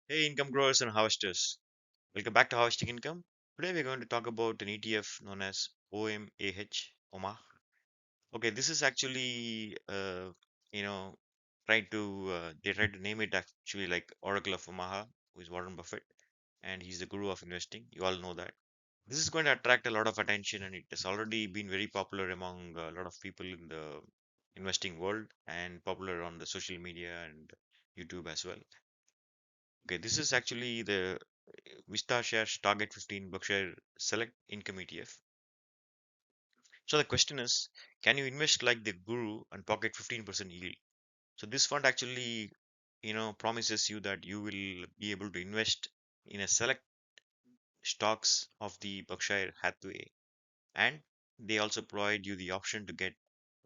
Hey, income growers and harvesters. Welcome back to Harvesting Income. Today we're going to talk about an ETF known as OMAH, OMAH. Okay, this is actually, you know, they tried to name it actually like Oracle of Omaha, who is Warren Buffett, and he's the guru of investing. You all know that. This is going to attract a lot of attention, and it has already been very popular among a lot of people in the investing world and popular on the social media and YouTube as well. Okay, this is actually the VistaShares Target 15 Berkshire Select Income ETF. So the question is, can you invest like the guru and pocket 15% yield? So this fund actually, promises you that you will be able to invest in a select stocks of the Berkshire Hathway, and they also provide you the option to get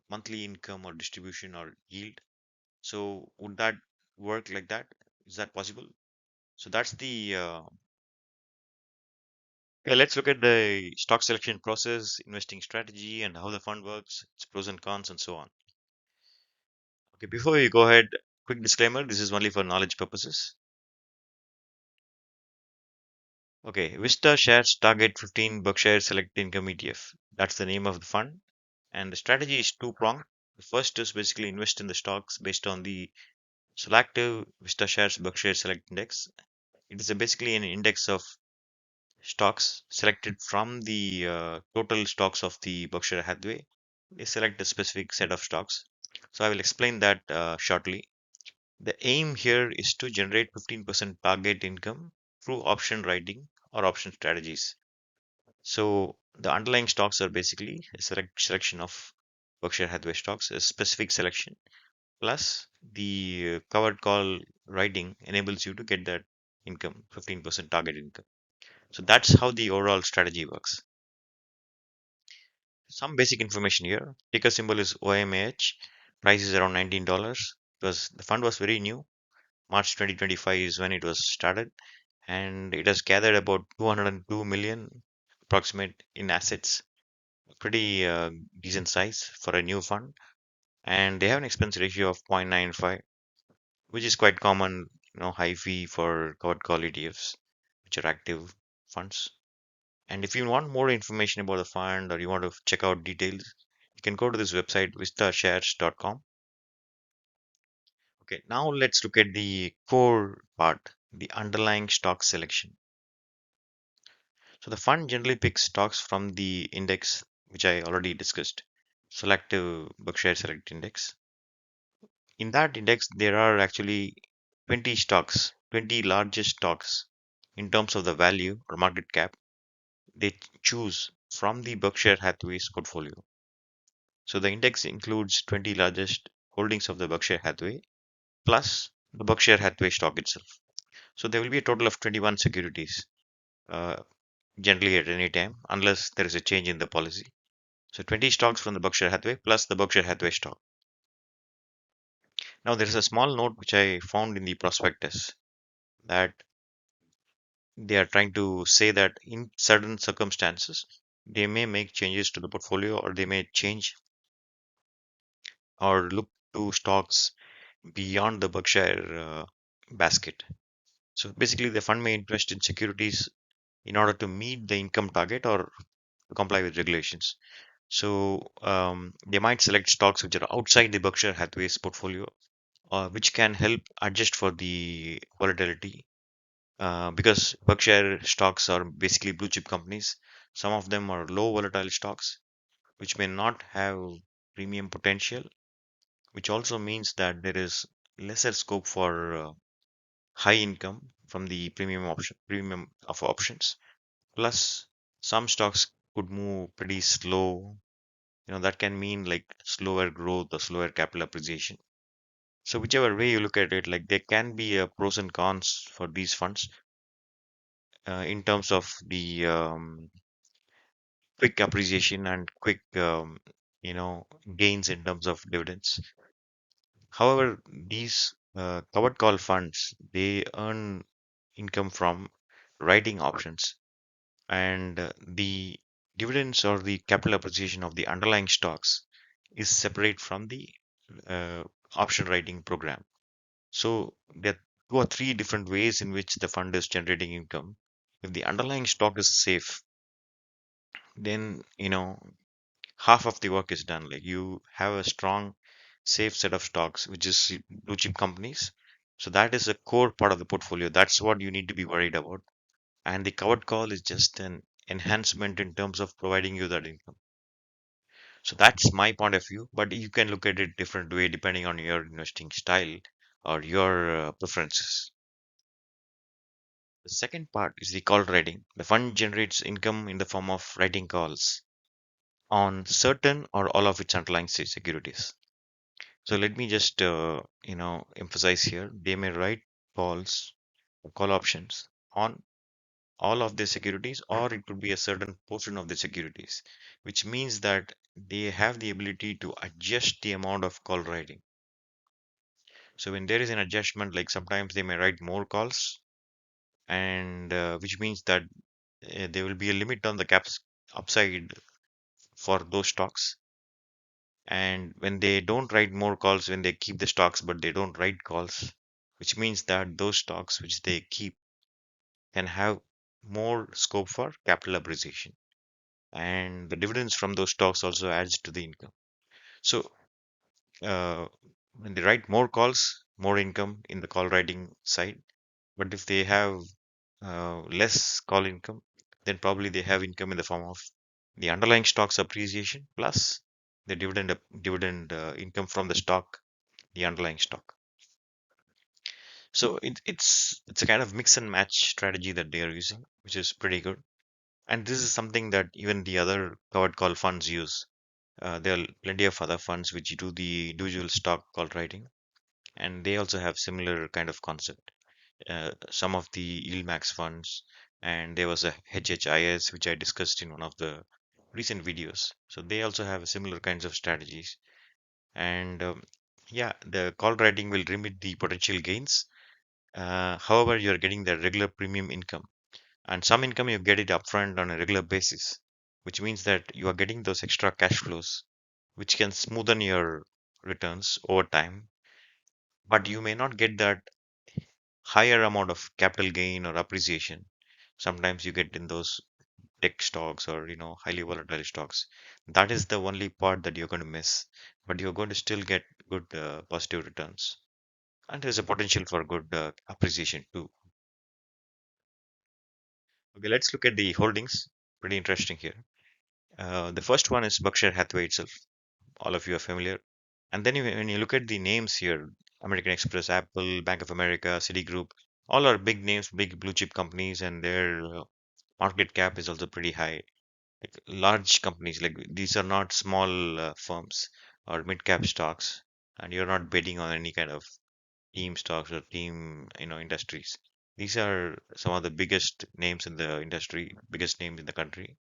monthly income or distribution or yield. So would that work like that? Is that possible? So that's the Okay, let's look at the stock selection process, investing strategy, and how the fund works, its pros and cons, and so on. Okay, before we go ahead, quick disclaimer, this is only for knowledge purposes. Okay, Vista Shares Target 15 Berkshire Select Income ETF. That's the name of the fund. And the strategy is two-pronged. The first is basically invest in the stocks based on the selective Vista Shares Berkshire Select Index. It is basically an index of stocks selected from the total stocks of the Berkshire Hathaway. They select a specific set of stocks. So I will explain that shortly. The aim here is to generate 15% target income through option writing or option strategies. So the underlying stocks are basically a selection of Berkshire Hathaway stocks, a specific selection, plus the covered call writing enables you to get that income, 15% target income. So that's how the overall strategy works. Some basic information here. Ticker symbol is OMAH. Price is around $19. Because the fund was very new. March 2025 is when it was started, and it has gathered about 202 million approximate in assets. Pretty decent size for a new fund, and they have an expense ratio of 0.95, which is quite common, high fee for covered call ETFs, which are active funds. And if you want more information about the fund or you want to check out details, you can go to this website vistashares.com. Okay, now let's look at the core part, the underlying stock selection. So the fund generally picks stocks from the index, which I already discussed, selective Berkshire Select Index. In that index, there are actually 20 stocks, 20 largest stocks in terms of the value or market cap they choose from the Berkshire Hathaway's portfolio. So the index includes 20 largest holdings of the Berkshire Hathaway plus the Berkshire Hathaway stock itself. So there will be a total of 21 securities, uh, generally at any time, unless there is a change in the policy. So 20 stocks from the Berkshire Hathaway plus the Berkshire Hathaway stock. Now there is a small note which I found in the prospectus that they are trying to say that in certain circumstances they may make changes to the portfolio, or they may change or look to stocks beyond the Berkshire basket. So basically, the fund may invest in securities in order to meet the income target or to comply with regulations. So they might select stocks which are outside the Berkshire Hathaway's portfolio, which can help adjust for the volatility. Because Berkshire stocks are basically blue chip companies. Some of them are low volatile stocks, which may not have premium potential, which also means that there is lesser scope for high income from the premium of options. Plus, some stocks could move pretty slow. That can mean like slower growth or slower capital appreciation. So whichever way you look at it, like there can be a pros and cons for these funds in terms of the quick appreciation and quick gains in terms of dividends. However, these covered call funds, they earn income from writing options, and the dividends or the capital appreciation of the underlying stocks is separate from the uh, option writing program. So that two or three different ways in which the fund is generating income. If the underlying stock is safe, then half of the work is done. Like you have a strong, safe set of stocks, which is blue chip companies. So that is a core part of the portfolio. That's what you need to be worried about. And the covered call is just an enhancement in terms of providing you that income. So that's my point of view, but you can look at it different way depending on your investing style or your preferences. The second part is the call writing. The fund generates income in the form of writing calls on certain or all of its underlying securities. So let me just emphasize here. They may write calls or call options on all of the securities, or it could be a certain portion of the securities, which means that they have the ability to adjust the amount of call writing. So when there is an adjustment, like sometimes they may write more calls, and which means that there will be a limit on the caps upside for those stocks. And when they don't write more calls, when they keep the stocks but they don't write calls, which means that those stocks which they keep can have more scope for capital appreciation, and the dividends from those stocks also adds to the income. So uh, when they write more calls, more income in the call writing side. But if they have less call income, then probably they have income in the form of the underlying stocks appreciation plus the dividend income from the stock, the underlying stock. So it's a kind of mix and match strategy that they are using, which is pretty good. And this is something that even the other covered call funds use. There are plenty of other funds which do the individual stock call writing, and they also have similar kind of concept. Some of the yield max funds, and there was a HHIS which I discussed in one of the recent videos. So they also have similar kinds of strategies. And yeah, the call writing will limit the potential gains. However, you're getting the regular premium income, and some income you get it upfront on a regular basis, which means that you are getting those extra cash flows, which can smoothen your returns over time. But you may not get that higher amount of capital gain or appreciation. Sometimes you get in those tech stocks or highly volatile stocks. That is the only part that you're going to miss, but you're going to still get good positive returns, and there's a potential for good appreciation too. Okay, let's look at the holdings. Pretty interesting here. The first one is Berkshire Hathaway itself. All of you are familiar. And then when you look at the names here, American Express, Apple, Bank of America, Citigroup, all are big names, big blue chip companies, and their market cap is also pretty high. Like large companies, like these are not small firms or mid cap stocks, and you're not betting on any kind of team stocks or team industries. These are some of the biggest names in the industry, biggest names in the country,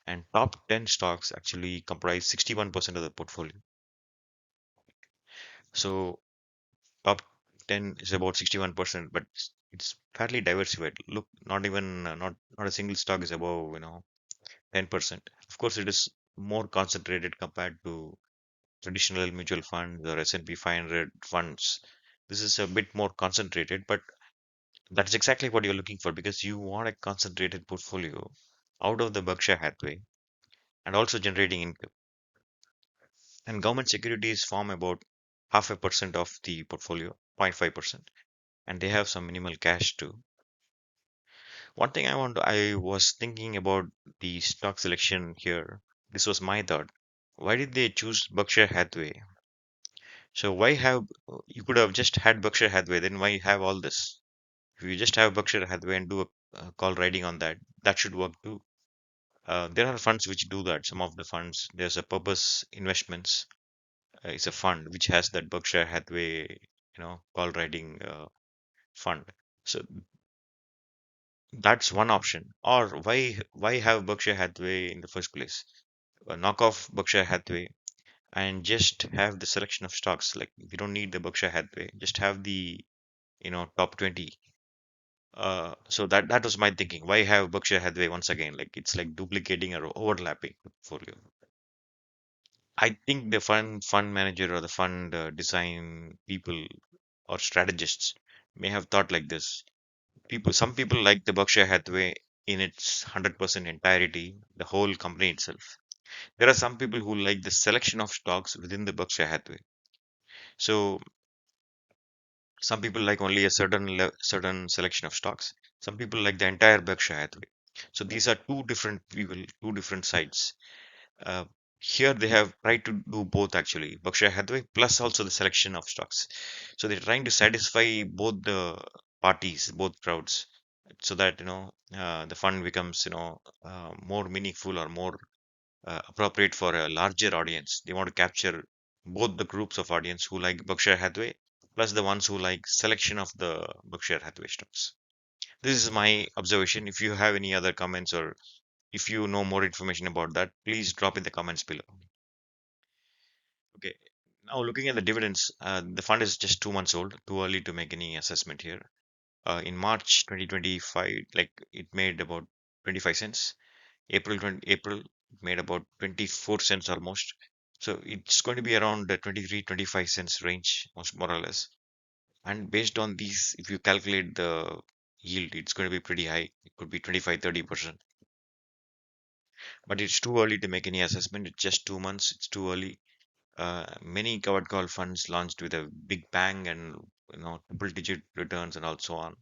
and top 10 stocks actually comprise 61% of the portfolio. So top 10 is about 61%, but it's fairly diversified. Look, not even not a single stock is above 10%. Of course, it is more concentrated compared to traditional mutual funds or S&P 500 funds. This is a bit more concentrated, but that's exactly what you're looking for, because you want a concentrated portfolio out of the Berkshire Hathaway and also generating income. And government securities form about half a percent of the portfolio, 0.5%, and they have some minimal cash too. One thing I was thinking about the stock selection here. This was my thought. Why did they choose Berkshire Hathaway? So why have you could have just had Berkshire Hathaway, then why have all this? If you just have Berkshire Hathaway and do a call riding on that, that should work too. There are funds which do that. Some of the funds, there's a Purpose Investments. It's a fund which has that Berkshire Hathaway, call riding fund. So that's one option. Or why have Berkshire Hathaway in the first place? Knock off Berkshire Hathaway and just have the selection of stocks. Like we don't need the Berkshire Hathaway. Just have the top 20. So that was my thinking. Why have Berkshire Hathaway once again? Like it's like duplicating or overlapping the portfolio. I think the fund manager or the fund design people or strategists, may have thought like this. Some people like the Berkshire Hathaway in its 100% entirety, the whole company itself. There are some people who like the selection of stocks within the Berkshire Hathaway. So some people like only a certain selection of stocks. Some people like the entire Berkshire Hathaway. So these are two different people, two different sides. Uh, Here they have tried to do both actually, Berkshire Hathaway plus also the selection of stocks. So they're trying to satisfy both the parties, both crowds, so that the fund becomes more meaningful or more appropriate for a larger audience. They want to capture both the groups of audience who like Berkshire Hathaway plus the ones who like selection of the Berkshire Hathaway stocks. This is my observation. If you have any other comments or if you know more information about that, please drop in the comments below. Okay. Now looking at the dividends, the fund is just 2 months old. Too early to make any assessment here. In March 2025, like it made about 25 cents. April it made about 24 cents almost. So it's going to be around the 23-25 cents range, most more or less. And based on these, if you calculate the yield, it's going to be pretty high. It could be 25-30%. But it's too early to make any assessment. It's just 2 months. It's too early. Many covered call funds launched with a big bang and triple digit returns and also on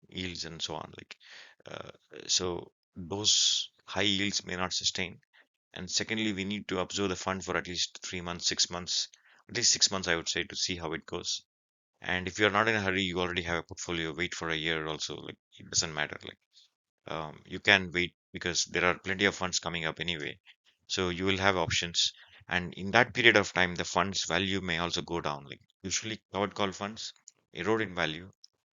yields and so on. Uh, so those high yields may not sustain. And secondly, we need to observe the fund for at least 3 months, 6 months, at least 6 months, I would say, to see how it goes. And if you're not in a hurry, you already have a portfolio. Wait for a year also. Like it doesn't matter. You can wait because there are plenty of funds coming up anyway. So you will have options. And in that period of time, the fund's value may also go down. Like usually covered call funds erode in value.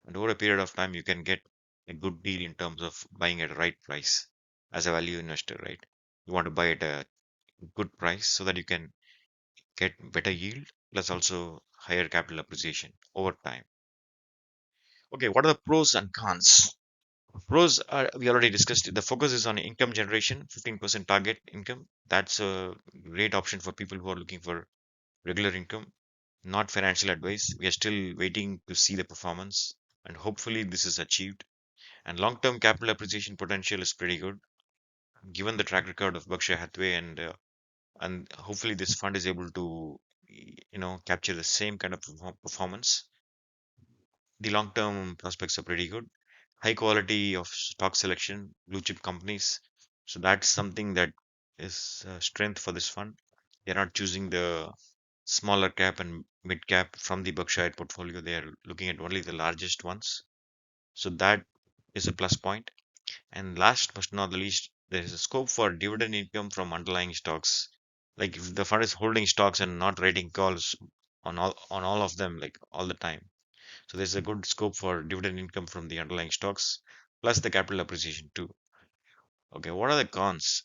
And over a period of time, you can get a good deal in terms of buying at the right price as a value investor, right? You want to buy at a good price so that you can get better yield plus also higher capital appreciation over time. Okay, what are the pros and cons? Pros are we already discussed. The focus is on income generation, 15% target income. That's a great option for people who are looking for regular income, not financial advice. We are still waiting to see the performance, and hopefully this is achieved. And long-term capital appreciation potential is pretty good, given the track record of Berkshire Hathaway, and hopefully this fund is able to capture the same kind of performance. The long term prospects are pretty good. High quality of stock selection, blue chip companies. So that's something that is a strength for this fund. They're not choosing the smaller cap and mid cap from the Berkshire portfolio. They are looking at only the largest ones. So that is a plus point. And last but not the least, there is a scope for dividend income from underlying stocks. Like if the fund is holding stocks and not writing calls on all of them like all the time, so there's a good scope for dividend income from the underlying stocks plus the capital appreciation too. Okay, what are the cons?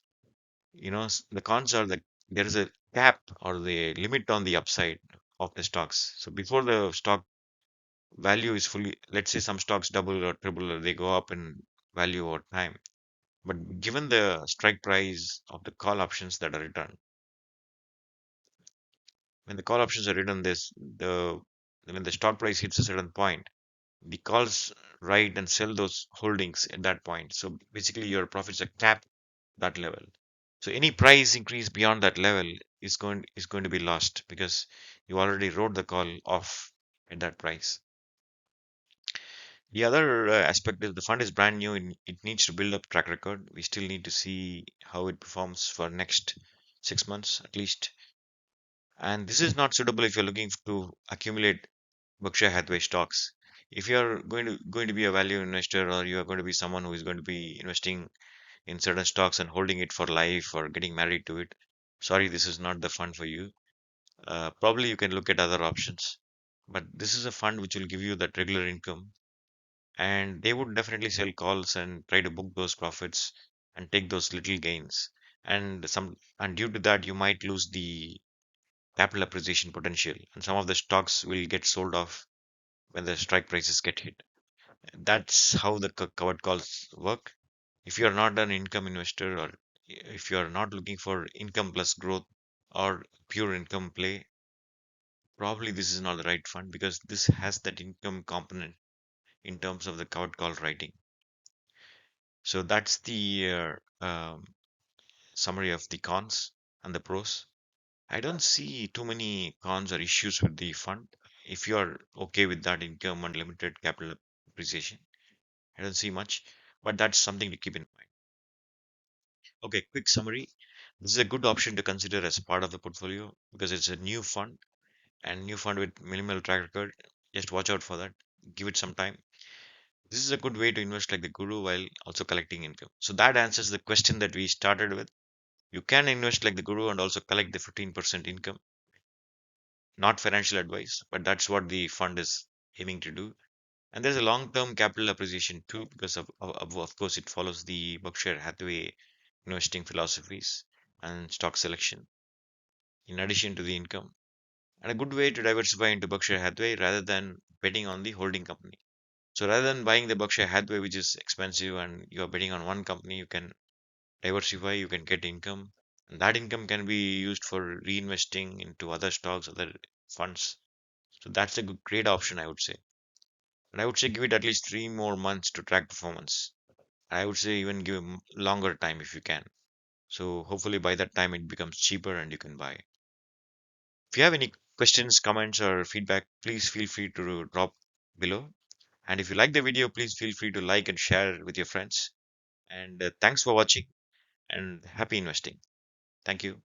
The cons are that there is a cap or the limit on the upside of the stocks. So before the stock value is fully, let's say some stocks double or triple or they go up in value over time. But given the strike price of the call options that are returned, when the call options are written, this the when the stock price hits a certain point, the calls write and sell those holdings at that point. So basically, your profits are capped that level. So any price increase beyond that level is going to be lost because you already wrote the call off at that price. The other aspect is the fund is brand new and it needs to build up track record. We still need to see how it performs for next 6 months at least. And this is not suitable if you're looking to accumulate Berkshire Hathaway stocks. If you're going to be a value investor or you are going to be someone who is going to be investing in certain stocks and holding it for life or getting married to it, sorry, this is not the fund for you. Probably you can look at other options, but this is a fund which will give you that regular income, and they would definitely sell calls and try to book those profits and take those little gains. And due to that, you might lose the capital appreciation potential, and some of the stocks will get sold off when the strike prices get hit. That's how the covered calls work. If you're not an income investor or if you're not looking for income plus growth or pure income play, probably this is not the right fund because this has that income component in terms of the covered call writing. So that's the summary of the cons and the pros. I don't see too many cons or issues with the fund. If you are okay with that income and limited capital appreciation, I don't see much, but that's something to keep in mind. Okay, quick summary. This is a good option to consider as a part of the portfolio because it's a new fund and new fund with minimal track record. Just watch out for that. Give it some time. This is a good way to invest like the guru while also collecting income. So that answers the question that we started with. You can invest like the guru and also collect the 15% income. Not financial advice, but that's what the fund is aiming to do. And there's a long-term capital appreciation too, because of course it follows the Berkshire Hathaway investing philosophies and stock selection in addition to the income. And a good way to diversify into Berkshire Hathaway rather than betting on the holding company. So rather than buying the Berkshire Hathaway, which is expensive, and you are betting on one company, you can diversify, you can get income, and that income can be used for reinvesting into other stocks, other funds. So that's a great option, I would say. And I would say give it at least 3 more months to track performance. I would say even give longer time if you can. So hopefully by that time it becomes cheaper and you can buy. If you have any questions, comments, or feedback, please feel free to drop below. And if you like the video, please feel free to like and share it with your friends. And thanks for watching and happy investing. Thank you.